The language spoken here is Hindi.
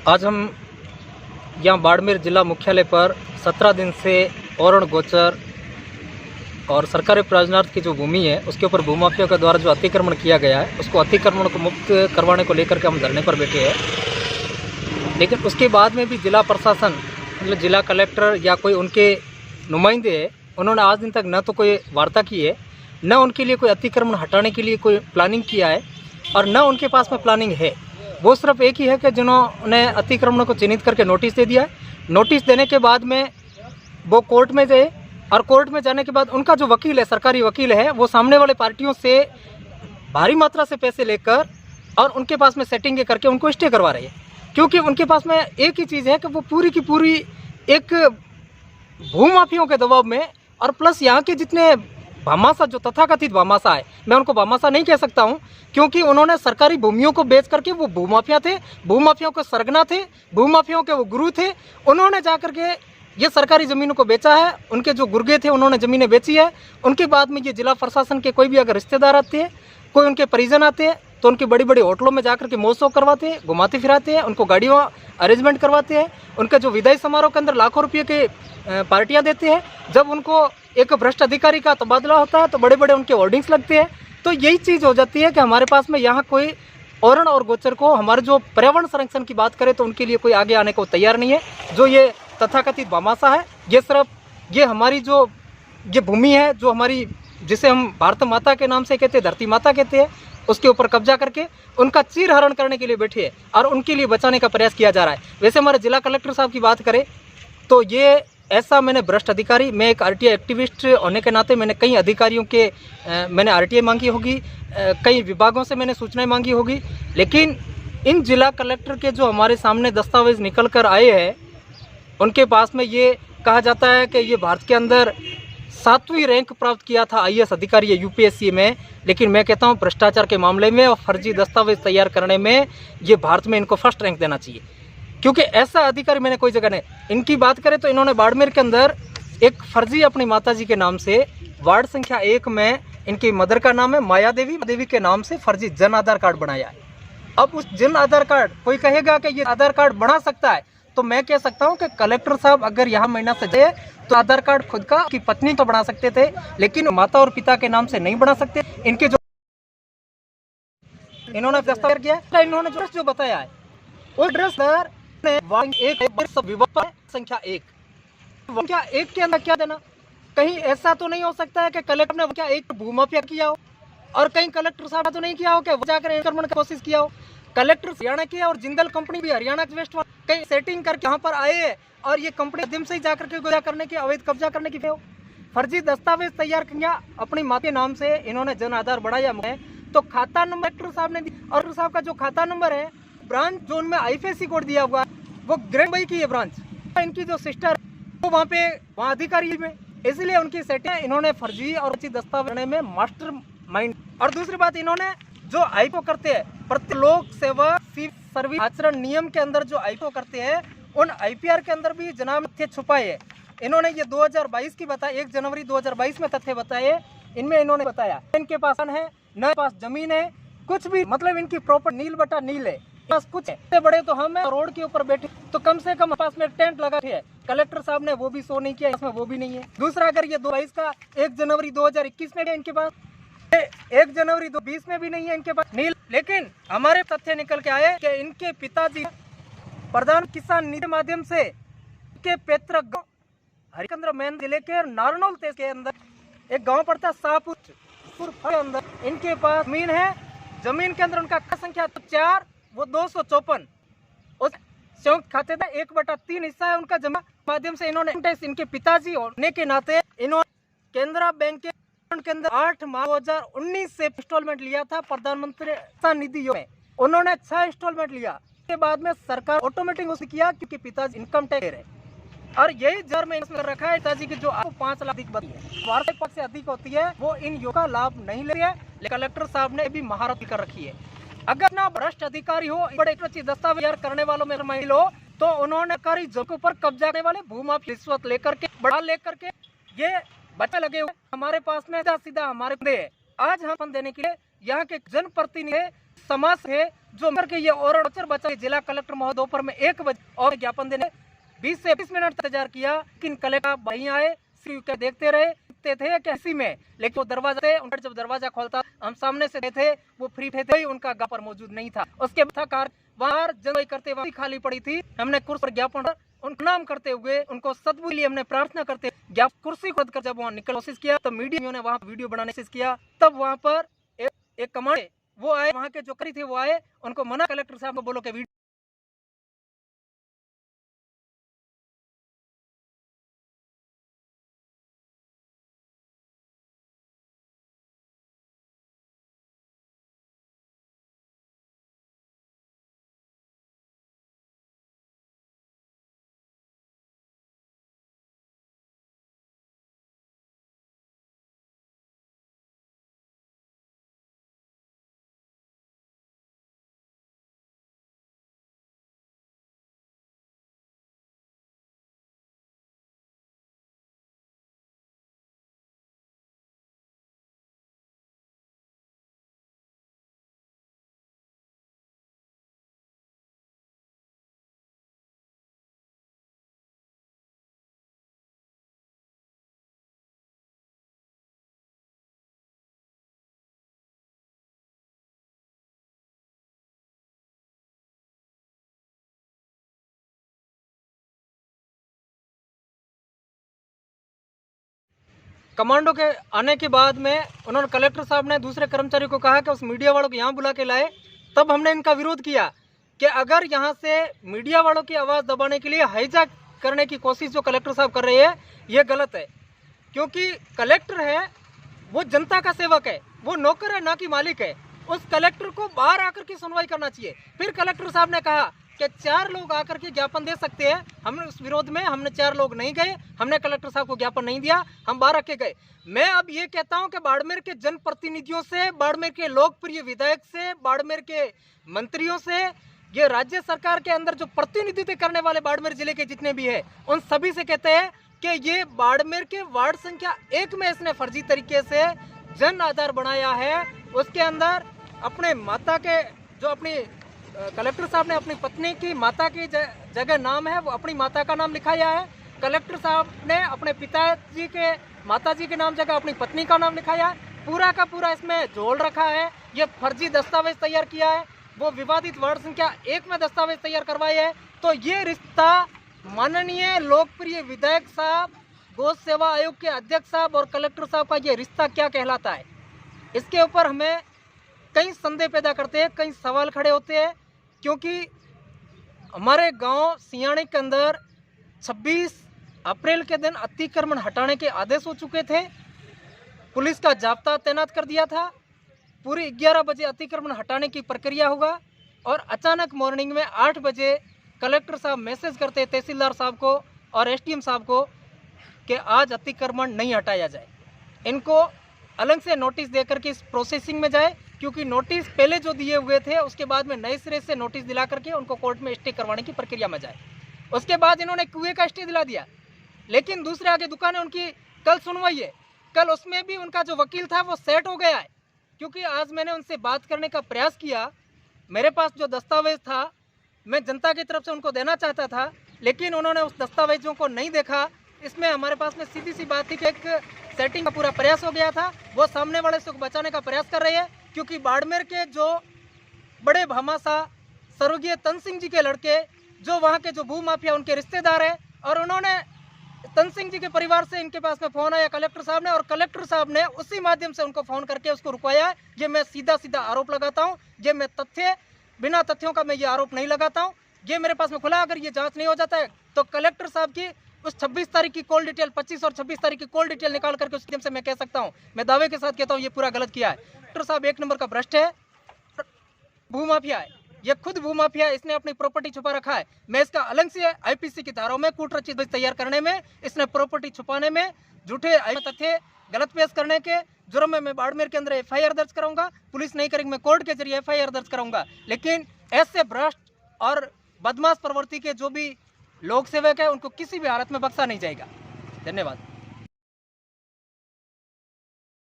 आज हम यहाँ बाड़मेर जिला मुख्यालय पर 17 दिन से औरण गोचर और सरकारी प्रायोजनार्थ की जो भूमि है उसके ऊपर भूमाफिया के द्वारा जो अतिक्रमण किया गया है उसको अतिक्रमण को मुक्त करवाने को लेकर के हम धरने पर बैठे हैं। लेकिन उसके बाद में भी जिला प्रशासन मतलब जिला कलेक्टर या कोई उनके नुमाइंदे हैं, उन्होंने आज दिन तक न तो कोई वार्ता की है, न उनके लिए कोई अतिक्रमण हटाने के लिए कोई प्लानिंग किया है और न उनके पास में प्लानिंग है। वो सिर्फ एक ही है कि जिन्होंने अतिक्रमण को चिन्हित करके नोटिस दे दिया है। नोटिस देने के बाद में वो कोर्ट में गए और कोर्ट में जाने के बाद उनका जो वकील है, सरकारी वकील है, वो सामने वाले पार्टियों से भारी मात्रा से पैसे लेकर और उनके पास में सेटिंग करके उनको स्टे करवा रही है, क्योंकि उनके पास में एक ही चीज़ है कि वो पूरी की पूरी एक भूमाफियों के दबाव में और प्लस यहाँ के जितने भामाशाह जो तथाकथित भामाशाह है, मैं उनको भामाशाह नहीं कह सकता हूँ क्योंकि उन्होंने सरकारी भूमियों को बेच करके वो भूमाफिया थे, भूमाफियों के सरगना थे, भूमाफियों के वो गुरु थे। उन्होंने जा करके ये सरकारी ज़मीनों को बेचा है, उनके जो गुर्गे थे उन्होंने ज़मीनें बेची है। उनके बाद में ये जिला प्रशासन के कोई भी अगर रिश्तेदार आते हैं, कोई उनके परिजन आते हैं तो उनकी बड़ी बड़ी होटलों में जाकर के मौज शौक करवाते हैं, घुमाते फिराते हैं, उनको गाड़ियों अरेंजमेंट करवाते हैं, उनके जो विदाई समारोह के अंदर लाखों रुपये के पार्टियां देते हैं। जब उनको एक भ्रष्ट अधिकारी का तबादला होता है तो बड़े बड़े उनके होर्डिंग्स लगते हैं। तो यही चीज़ हो जाती है कि हमारे पास में यहाँ कोई औरण और गोचर को हमारे जो पर्यावरण संरक्षण की बात करें तो उनके लिए कोई आगे आने को तैयार नहीं है। जो ये तथाकथित भामाशाह है, ये सिर्फ ये हमारी जो ये भूमि है, जो हमारी जिसे हम भारत माता के नाम से कहते हैं, धरती माता कहते हैं, उसके ऊपर कब्जा करके उनका चीरहरण करने के लिए बैठी है और उनके लिए बचाने का प्रयास किया जा रहा है। वैसे हमारे जिला कलेक्टर साहब की बात करें तो ये ऐसा मैंने भ्रष्ट अधिकारी, मैं एक आरटीआई एक्टिविस्ट होने के नाते मैंने कई अधिकारियों के मैंने आरटीआई मांगी होगी, कई विभागों से मैंने सूचनाएं मांगी होगी, लेकिन इन जिला कलेक्टर के जो हमारे सामने दस्तावेज निकल कर आए हैं उनके पास में ये कहा जाता है कि ये भारत के अंदर 7वीं रैंक प्राप्त किया था आईएएस अधिकारी है यूपीएससी में। लेकिन मैं कहता हूँ भ्रष्टाचार के मामले में और फर्जी दस्तावेज तैयार करने में ये भारत में इनको फर्स्ट रैंक देना चाहिए, क्योंकि ऐसा अधिकारी मैंने कोई जगह नहीं। इनकी बात करें तो इन्होंने बाड़मेर के अंदर एक फर्जी अपनी माताजी के नाम से वार्ड संख्या 1 में इनकी मदर का नाम है माया देवी, देवी के नाम से फर्जी जन आधार कार्ड बनाया है। अब उस जन आधार कार्ड कोई कहेगा कि ये आधार कार्ड बना सकता है, तो मैं कह सकता हूं कि कलेक्टर साहब अगर यहाँ महीना से जाए तो आधार कार्ड खुद का की पत्नी तो बना सकते थे, लेकिन माता और पिता के नाम से नहीं बना सकते। इनके जो इन्होंने दस्तावेज किया, इन्होंने जो बताया है वो एड्रेस संख्या 1 के अंदर क्या देना। कहीं ऐसा तो नहीं हो सकता है कि कलेक्टर ने क्या एक भूमाफिया किया हो और कहीं कलेक्टर साहब तो नहीं किया हो कि वो जाकर अतिक्रमण की कोशिश किया हो। कलेक्टर हरियाणा की और जिंदल कंपनी भी हरियाणा के वेस्ट कहीं सेटिंग करके यहाँ पर आए और ये कंपनी दिन से ही जाकर के गुजा करने की अवैध कब्जा करने की फर्जी दस्तावेज तैयार किया अपनी माँ के नाम से इन्होंने जन आधार बढ़ाया है। तो खाता नंबर कलेक्टर साहब ने और साहब का जो खाता नंबर है ब्रांच जोन में आईएफएससी कोड दिया हुआ वो ग्रेड बाई की है ब्रांच, इनकी जो सिस्टर वो वहाँ अधिकारी में, इसलिए उनकी सेटिंग इन्होंने फर्जी और अच्छी दस्तावेज में मास्टर माइंड। और दूसरी बात, इन्होंने जो आईपीओ करते हैं प्रति लोक सेवा सर्विस आचरण नियम के अंदर जो आईपीओ करते हैं उन आईपीआर के अंदर भी जनाब तथ्य छुपाए है। इन्होंने ये 2022 की बताया, 1 जनवरी 2022 में तथ्य बताए। इनमें इन्होंने बताया इनके पास है न पास जमीन है, कुछ भी मतलब इनकी प्रॉपर नील बटा नील है, बस कुछ है। बड़े तो हम रोड के ऊपर बैठे तो कम से कम पास में टेंट लगा है, कलेक्टर साहब ने वो भी शो नहीं किया, इसमें वो भी नहीं है। दूसरा, अगर ये 2022 का 1 जनवरी 2021 में है इनके पास, 1 जनवरी 2020 में भी नहीं है इनके पास नील। लेकिन हमारे तथ्य निकल के आए कि इनके पिताजी प्रधान किसान निधि माध्यम से के पैतृक गांव हरिचंद्र मैन जिले के नारनौल तहसील के अंदर एक गांव पड़ता है शाहपुर के अंदर इनके पास जमीन है। जमीन के अंदर उनका संख्या 4 वो 254 उस संयुक्त खाते का 1/3 हिस्सा है उनका जमा माध्यम से इन्होंने इनके पिताजी होने के नाते इन्होंने केंद्रा बैंक के अंदर 8 मार्च 2019 से इंस्टॉलमेंट लिया था प्रधानमंत्री किसान निधि में। उन्होंने 6 इंस्टॉलमेंट लिया, के बाद में सरकार ऑटोमेटिक उसे किया क्योंकि पिताजी इनकम टैक्स है और यही जर में इसमें रखा है पिताजी की जो आपको 5 लाख अधिक बनती है, वार्षिक पक्ष से अधिक होती है, वो इन योजनाओं का लाभ नहीं ले रही है। कलेक्टर साहब ने भी महारत कर रखी है। अगर ना भ्रष्ट अधिकारी हो, बड़े दस्तावेज तैयार करने वालों में शामिल हो, तो उन्होंने सरकारी जगह के ऊपर कब्जा करने वाले भूमाफिया रिश्वत लेकर के बढ़ा लेकर के ये बच्चे लगे हुए हमारे पास में सीधा हमारे बंदे है। आज हम देने के लिए यहाँ के जनप्रतिनिधि समाज है जो करके ये और बचा जिला कलेक्टर महोदय दोपहर में 1 बजे और ज्ञापन देने 20 से 20 मिनट इंतजार किया, लेकिन कलेक्टर वहीं आए, क्या देखते रहे थे कैसी में, लेकिन वो दरवाजा थे, उनका जब दरवाजा खोलता हम सामने से थे, वो फ्री थे, उनका पर मौजूद नहीं था। उसके बाद कार बाहर जनवाई करते वक्त खाली पड़ी थी। हमने कुर्सी पर ज्ञापन उनको नाम करते हुए उनको सद्बुद्धि लिए हमने प्रार्थना करते कुर्सी खोद कर जब वहाँ निकल कोशिश किया तो मीडिया ने वहाँ वीडियो बनाने की कोशिश किया। तब वहाँ पर एक कमांड वो आए, वहाँ के जो करी थे वो आए, उनको मना कलेक्टर साहब को बोलो कि वीडियो कमांडो के आने के बाद में उन्होंने कलेक्टर साहब ने दूसरे कर्मचारी को कहा कि उस मीडिया वालों को यहाँ बुला के लाए। तब हमने इनका विरोध किया कि अगर यहाँ से मीडिया वालों की आवाज़ दबाने के लिए हाईजैक करने की कोशिश जो कलेक्टर साहब कर रहे हैं ये गलत है, क्योंकि कलेक्टर है वो जनता का सेवक है, वो नौकर है ना कि मालिक है। उस कलेक्टर को बाहर आकर के सुनवाई करना चाहिए। फिर कलेक्टर साहब ने कहा कि 4 लोग आकर के ज्ञापन दे सकते हैं। हमने उस विरोध में हमने 4 लोग नहीं गए, हमने कलेक्टर साहब को ज्ञापन नहीं दिया, हम बाहर रखे गए। मैं अब ये कहता हूं कि बाड़मेर के जनप्रतिनिधियों से, बाड़मेर के लोकप्रिय विधायक से, बाड़मेर के मंत्रियों से, ये राज्य सरकार के अंदर जो प्रतिनिधित्व करने वाले बाड़मेर जिले के जितने भी है उन सभी से कहते हैं कि ये बाड़मेर के वार्ड संख्या 1 में इसने फर्जी तरीके से जन आधार बनाया है। उसके अंदर अपने माता के जो अपनी कलेक्टर साहब ने अपनी पत्नी की माता की जगह नाम है वो अपनी माता का नाम लिखाया है। कलेक्टर साहब ने अपने पिताजी के माताजी के नाम जगह अपनी पत्नी का नाम लिखाया है। पूरा का पूरा इसमें झोल रखा है। ये फर्जी दस्तावेज तैयार किया है, वो विवादित वार्ड संख्या 1 में दस्तावेज तैयार करवाए है। तो ये रिश्ता माननीय लोकप्रिय विधायक साहब, गौ सेवा आयोग के अध्यक्ष साहब और कलेक्टर साहब का ये रिश्ता क्या कहलाता है, इसके ऊपर हमें कई संदेह पैदा करते हैं, कई सवाल खड़े होते हैं। क्योंकि हमारे गांव सियाणी के अंदर 26 अप्रैल के दिन अतिक्रमण हटाने के आदेश हो चुके थे, पुलिस का जाब्ता तैनात कर दिया था, पूरी 11 बजे अतिक्रमण हटाने की प्रक्रिया होगा और अचानक मॉर्निंग में 8 बजे कलेक्टर साहब मैसेज करते हैं तहसीलदार साहब को और एसडीएम साहब को कि आज अतिक्रमण नहीं हटाया जाए, इनको अलग से नोटिस देकर के इस प्रोसेसिंग में जाए, क्योंकि नोटिस पहले जो दिए हुए थे उसके बाद में नए सिरे से नोटिस दिला करके उनको कोर्ट में स्टे करवाने की प्रक्रिया में जाए। उसके बाद इन्होंने कुएं का स्टे दिला दिया, लेकिन दूसरे आगे दुकानें उनकी कल सुनवाई है, कल उसमें भी उनका जो वकील था वो सेट हो गया है। क्योंकि आज मैंने उनसे बात करने का प्रयास किया, मेरे पास जो दस्तावेज था मैं जनता की तरफ से उनको देना चाहता था, लेकिन उन्होंने उस दस्तावेजों को नहीं देखा। इसमें हमारे पास में सीधी सी बात थी कि एक सेटिंग का पूरा प्रयास हो गया था, वो सामने वाले से बचाने का प्रयास कर रहे हैं। क्योंकि बाड़मेर के जो बड़े भामाशाह स्वर्गीय तन सिंह जी के लड़के जो वहाँ के जो भू माफिया उनके रिश्तेदार हैं, और उन्होंने तन सिंह जी के परिवार से इनके पास में फ़ोन आया कलेक्टर साहब ने, और कलेक्टर साहब ने उसी माध्यम से उनको फ़ोन करके उसको रुकवाया। ये मैं सीधा सीधा आरोप लगाता हूँ, ये मैं बिना तथ्यों का मैं ये आरोप नहीं लगाता हूँ। ये मेरे पास में खुला, अगर ये जांच नहीं हो जाता है तो कलेक्टर साहब की उस 26 तारीख की कॉल डिटेल, 25 और 26 तारीख की कॉल डिटेल निकाल करके उस माध्यम से मैं कह सकता हूँ, मैं दावे के साथ कहता हूँ ये पूरा गलत किया है। कलेक्टर साहब 1 नंबर का भ्रष्ट है, भू माफिया है, ये खुद भू माफिया है, इसने अपनी प्रॉपर्टी छुपा रखा है। मैं इसका अलग से आईपीसी की धाराओं में कूटरचित तैयार करने में, इसने प्रॉपर्टी छुपाने में, झूठे तथ्य गलत पेश करने के जुर्म में मैं बाड़मेर के अंदर एफआईआर दर्ज कराऊंगा। पुलिस नहीं करेगी, मैं कोर्ट के जरिए एफआईआर दर्ज कराऊंगा। लेकिन ऐसे भ्रष्ट और बदमाश प्रवृत्ति के जो भी लोक सेवक है उनको किसी भी हालत में बख्शा नहीं जाएगा। धन्यवाद।